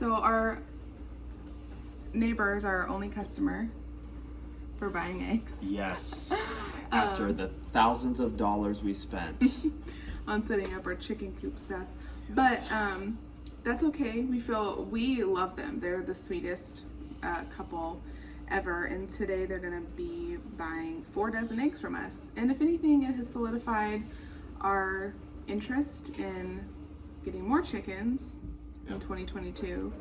So our neighbors are our only customer for buying eggs. Yes. After the thousands of dollars we spent on setting up our chicken coop stuff. But that's okay. We love them. They're the sweetest couple ever. And today they're going to be buying 4 dozen eggs from us. And if anything, it has solidified our interest in getting more chickens in 2022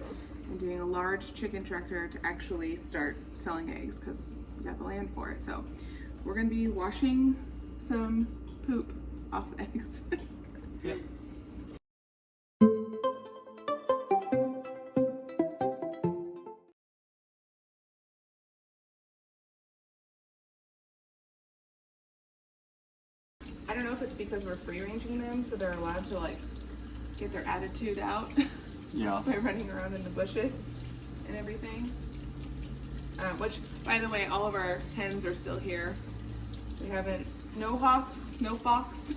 and doing a large chicken tractor to actually start selling eggs because we got the land for it. So we're going to be washing some poop off eggs. Yep. I don't know if it's because we're free ranging them, so they're allowed to like get their attitude out. Yeah. By running around in the bushes and everything. Which, by the way, all of our hens are still here. We haven't, no hawks, no fox.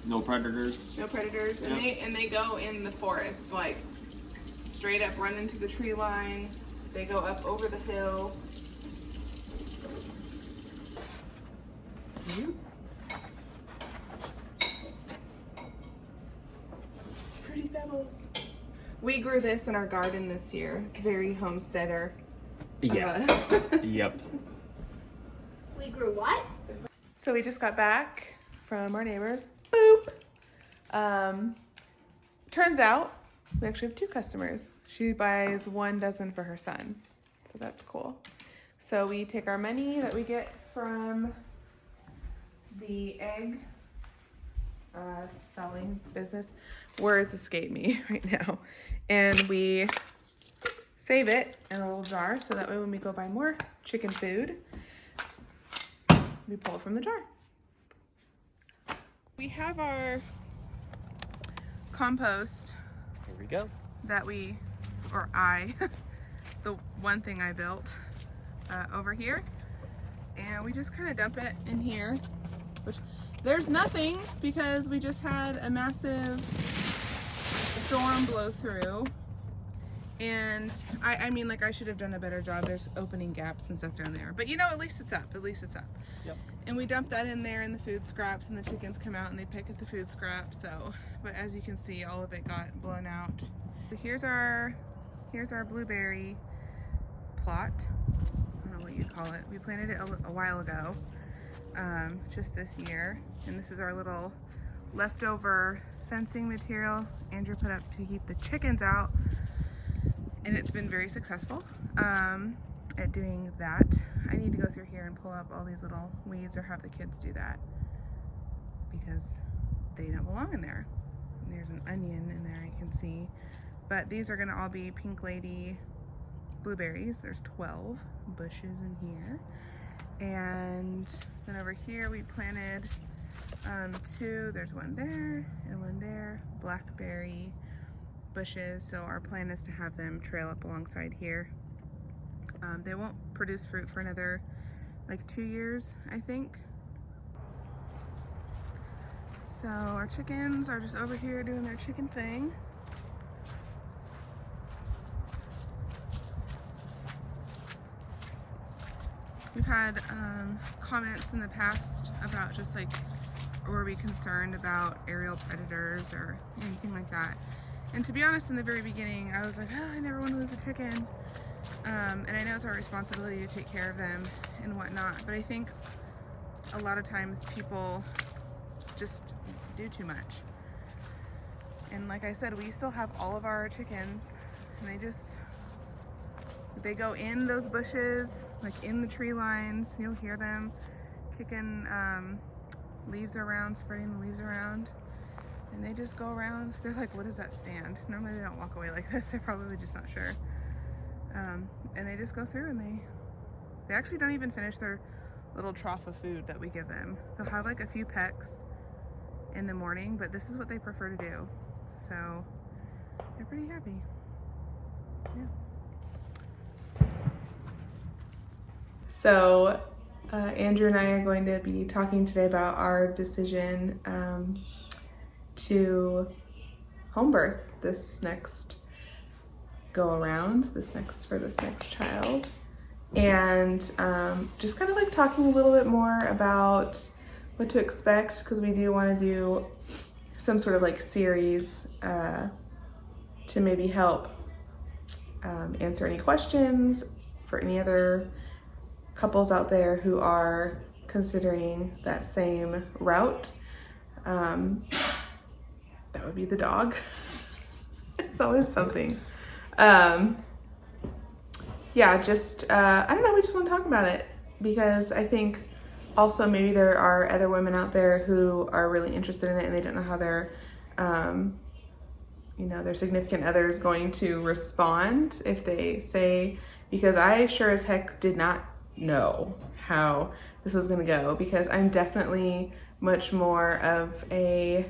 No predators. No predators. Yep. And they go in the forest, like straight up run into the tree line. They go up over the hill. Pretty pebbles. We grew this in our garden this year. It's very homesteader. Yes. Yep. We grew what? So we just got back from our neighbors. Boop. Turns out we actually have 2 customers. She buys 1 dozen for her son. So that's cool. So we take our money that we get from the egg selling business. Words escape me right now. And we save it in a little jar so that way when we go buy more chicken food, we pull it from the jar. We have our compost Here we go. that the one thing I built over here. And we just kind of dump it in here, which there's nothing because we just had a massive storm blow through. And I mean, like, I should have done a better job. There's opening gaps and stuff down there. But you know, at least it's up. At least it's up. Yep. And we dump that in there in the food scraps, and the chickens come out and they pick at the food scraps. So, but as you can see, all of it got blown out. Here's our blueberry plot. I don't know what you'd call it. We planted it a while ago, just this year. And this is our little leftover fencing material Andrew put up to keep the chickens out. And it's been very successful at doing that. I need to go through here and pull up all these little weeds or have the kids do that because they don't belong in there. And there's an onion in there you can see. But these are gonna all be Pink Lady blueberries. There's 12 bushes in here. And then over here we planted 2, there's one there and one there, blackberry bushes. So our plan is to have them trail up alongside here. They won't produce fruit for another like 2 years, I think. So our chickens are just over here doing their chicken thing. We've had comments in the past about just like, were we concerned about aerial predators or anything like that? And to be honest, in the very beginning, I was like, oh, I never want to lose a chicken. And I know it's our responsibility to take care of them and whatnot, but I think a lot of times people just do too much. And like I said, we still have all of our chickens, and they go in those bushes, like in the tree lines. You'll hear them kicking leaves around, spreading the leaves around. And they just go around. They're like, what is that stand? Normally they don't walk away like this. They're probably just not sure. And they just go through and they actually don't even finish their little trough of food that we give them. They'll have like a few pecks in the morning, but this is what they prefer to do. So they're pretty happy. Yeah. So Andrew and I are going to be talking today about our decision to home birth this next go around for this next child, and just kind of like talking a little bit more about what to expect, because we do want to do some sort of like series to maybe help answer any questions for any other couples out there who are considering that same route. That would be the dog. It's always something. Yeah, just, I don't know, we just want to talk about it, because I think also maybe there are other women out there who are really interested in it and they don't know how their, you know, their significant other is going to respond if they say, because I sure as heck did not know how this was going to go, because I'm definitely much more of a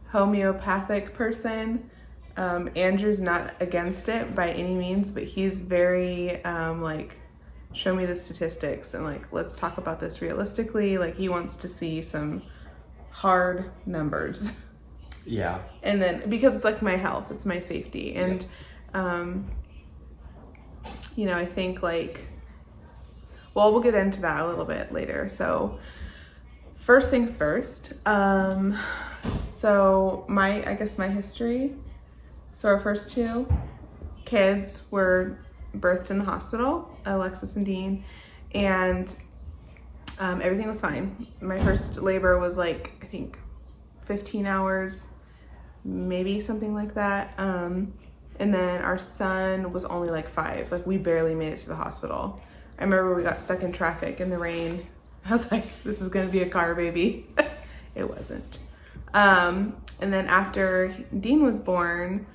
homeopathic person. Andrew's not against it by any means, but he's very like, show me the statistics and like, let's talk about this realistically. Like, he wants to see some hard numbers. Yeah. And then, because it's like my health, it's my safety. And, you know, I think like, well, we'll get into that a little bit later. So first things first. So I guess my history. So our first two kids were birthed in the hospital, Alexis and Dean, and everything was fine. My first labor was like, I think 15 hours, maybe something like that. And then our son was only like 5. Like, we barely made it to the hospital. I remember we got stuck in traffic in the rain. I was like, this is gonna be a car baby. It wasn't. And then after Dean was born,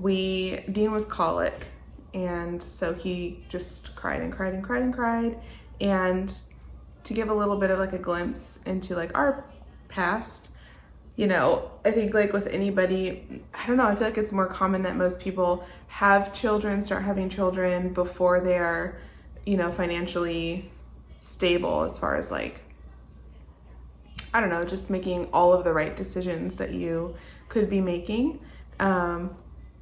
Dean was colic, and so he just cried and cried and cried and cried. And to give a little bit of like a glimpse into like our past, you know, I think like with anybody, I don't know, I feel like it's more common that most people have children, start having children before they are, you know, financially stable, as far as like, I don't know, just making all of the right decisions that you could be making.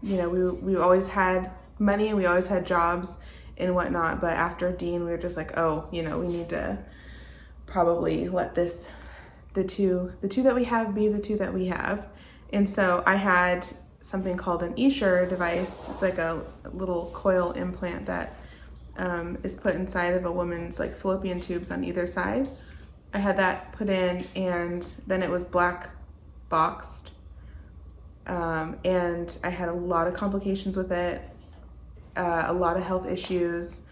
You know, we always had money and we always had jobs and whatnot, but after Dean, we were just like, oh, you know, we need to probably let the two that we have be the two that we have. And so I had something called an Esure device. It's like a little coil implant that is put inside of a woman's like fallopian tubes on either side. I had that put in, and then it was black boxed. And I had a lot of complications with it, a lot of health issues.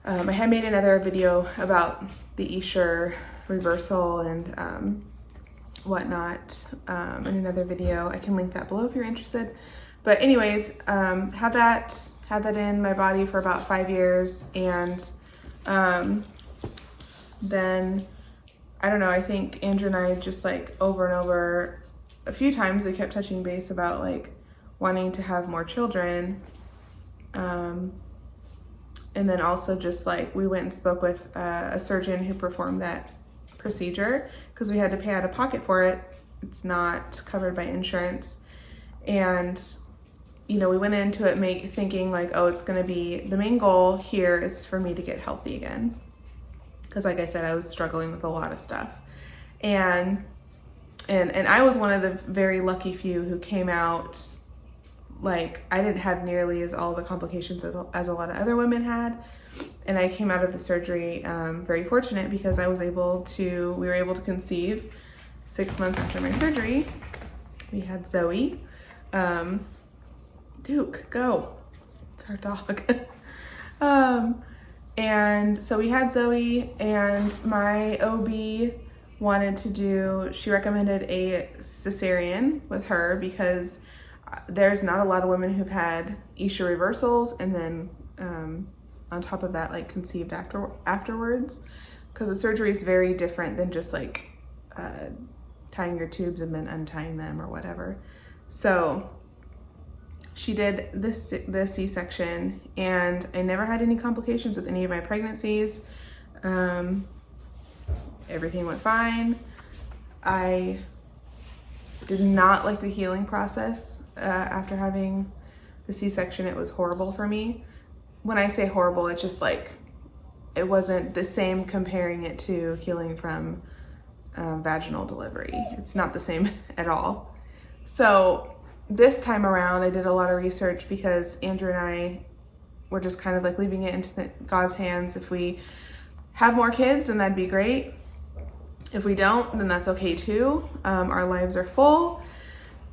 I had made another video about the Esure reversal and whatnot in another video. I can link that below if you're interested. But anyways, had that in my body for about 5 years, and then I don't know, I think Andrew and I just like over and over a few times we kept touching base about like wanting to have more children. And then also just like we went and spoke with a surgeon who performed that procedure, because we had to pay out of pocket for it. It's not covered by insurance. And you know, we went into it thinking like, oh, it's gonna be, the main goal here is for me to get healthy again. Because like I said, I was struggling with a lot of stuff. And I was one of the very lucky few who came out, like, I didn't have nearly all the complications as a lot of other women had. And I came out of the surgery very fortunate, because we were able to conceive 6 months after my surgery. We had Zoe. Duke, go. It's our dog. And so we had Zoe, and my OB she recommended a cesarean with her, because there's not a lot of women who've had Esure reversals and then on top of that like conceived afterwards, because the surgery is very different than just like tying your tubes and then untying them or whatever. So she did the C-section, and I never had any complications with any of my pregnancies. Everything went fine. I did not like the healing process after having the the C-section, it was horrible for me. When I say horrible, it's just like, it wasn't the same comparing it to healing from vaginal delivery. It's not the same at all. So this time around, I did a lot of research because Andrew and I were just kind of like leaving it into God's hands. If we have more kids, then that'd be great. If we don't, then that's okay too. Our lives are full,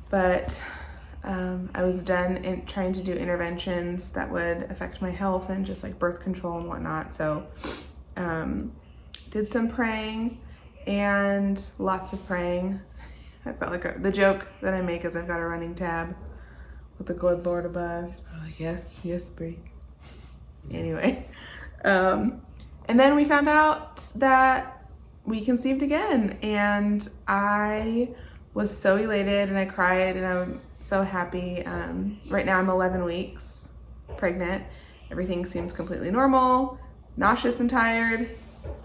but I was done in trying to do interventions that would affect my health and just like birth control and whatnot. So did some praying and lots of praying. I've got like the joke that I make is I've got a running tab with the good Lord above. He's probably like, yes, Brie. Anyway, and then we found out that we conceived again, and I was so elated and I cried and I'm so happy. Right now I'm 11 weeks pregnant. Everything seems completely normal, nauseous and tired.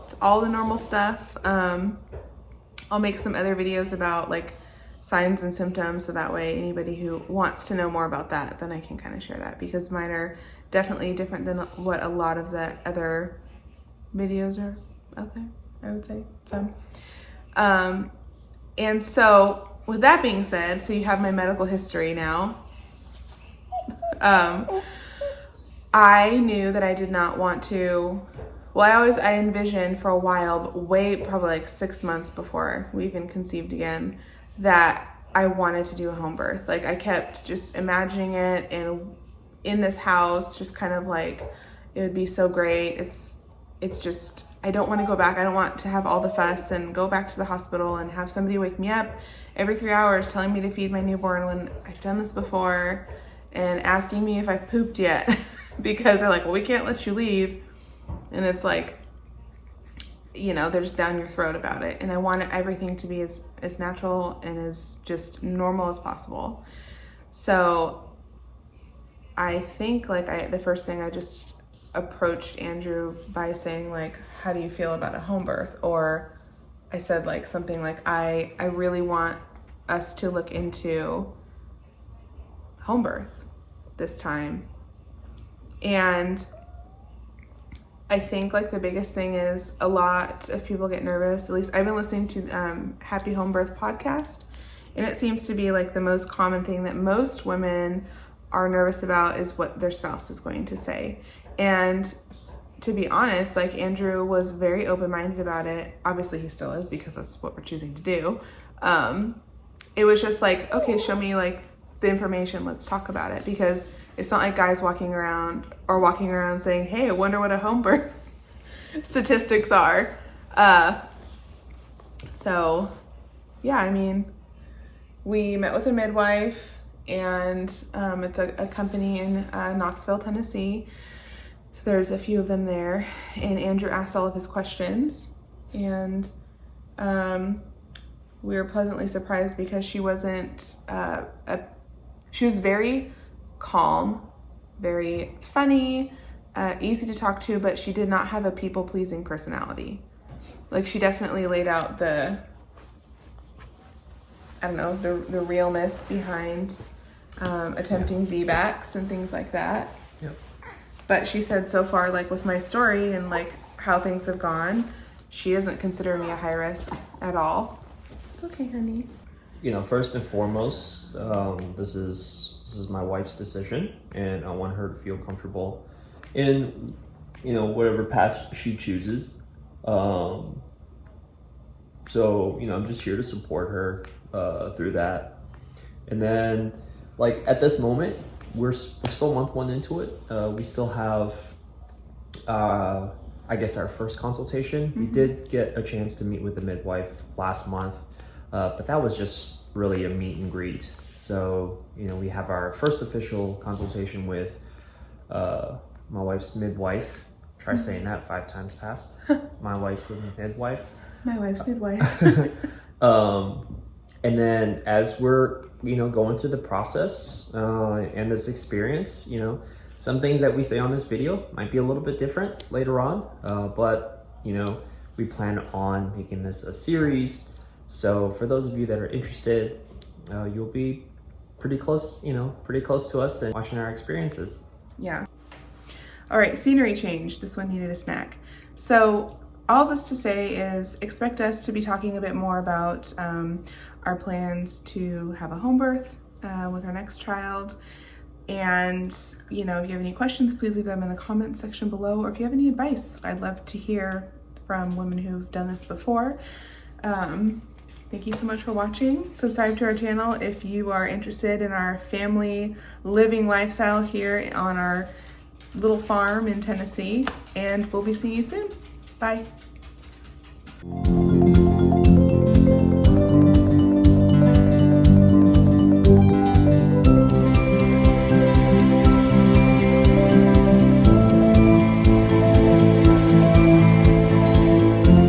It's all the normal stuff. I'll make some other videos about like signs and symptoms, so that way anybody who wants to know more about that, then I can kind of share that, because mine are definitely different than what a lot of the other videos are out there, I would say. So, and so with that being said, so you have my medical history now. I knew that I did not want to, well, I envisioned for a while, but probably like 6 months before we even conceived again, that I wanted to do a home birth. Like I kept just imagining it in this house, just kind of like, it would be so great. It's just, I don't want to go back. I don't want to have all the fuss and go back to the hospital and have somebody wake me up every 3 hours telling me to feed my newborn when I've done this before and asking me if I've pooped yet because they're like, well, we can't let you leave. And it's like, you know, they're just down your throat about it. And I want everything to be as natural and as just normal as possible. So I think like the first thing I just approached Andrew by saying like, how do you feel about a home birth? Or I said like something like, I really want us to look into home birth this time. And I think like the biggest thing is a lot of people get nervous. At least I've been listening to Happy Home Birth podcast, and it seems to be like the most common thing that most women are nervous about is what their spouse is going to say. And to be honest, like Andrew was very open-minded about it. Obviously he still is, because that's what we're choosing to do. It was just like, okay, show me like the information, let's talk about it, because it's not like guys walking around saying, hey, I wonder what a home birth statistics are. So yeah, I mean, we met with a midwife, and it's a company in Knoxville, Tennessee. So there's a few of them there, and Andrew asked all of his questions, and we were pleasantly surprised because she wasn't, she was very calm, very funny, easy to talk to, but she did not have a people-pleasing personality. Like she definitely laid out the realness behind attempting VBACs and things like that. Yep. But she said so far, like with my story and like how things have gone, she doesn't consider me a high risk at all. It's okay, honey. You know, first and foremost, this is my wife's decision, and I want her to feel comfortable in, you know, whatever path she chooses. So, you know, I'm just here to support her through that. And then, like at this moment, we're still month 1 into it. We still have, I guess, our first consultation. Mm-hmm. We did get a chance to meet with the midwife last month, but that was just really a meet and greet. So, you know, we have our first official consultation with my wife's midwife. Try saying that 5 times fast. My wife's midwife. My wife's midwife. And then as we're, you know, going through the process and this experience, you know, some things that we say on this video might be a little bit different later on, but, you know, we plan on making this a series. So for those of you that are interested, you'll be pretty close, pretty close to us and watching our experiences. Yeah. All right, scenery change. This one needed a snack. So all this to say is expect us to be talking a bit more about our plans to have a home birth with our next child. And, if you have any questions, please leave them in the comments section below. Or if you have any advice, I'd love to hear from women who've done this before. Thank you so much for watching. Subscribe to our channel if you are interested in our family living lifestyle here on our little farm in Tennessee. And we'll be seeing you soon. Bye.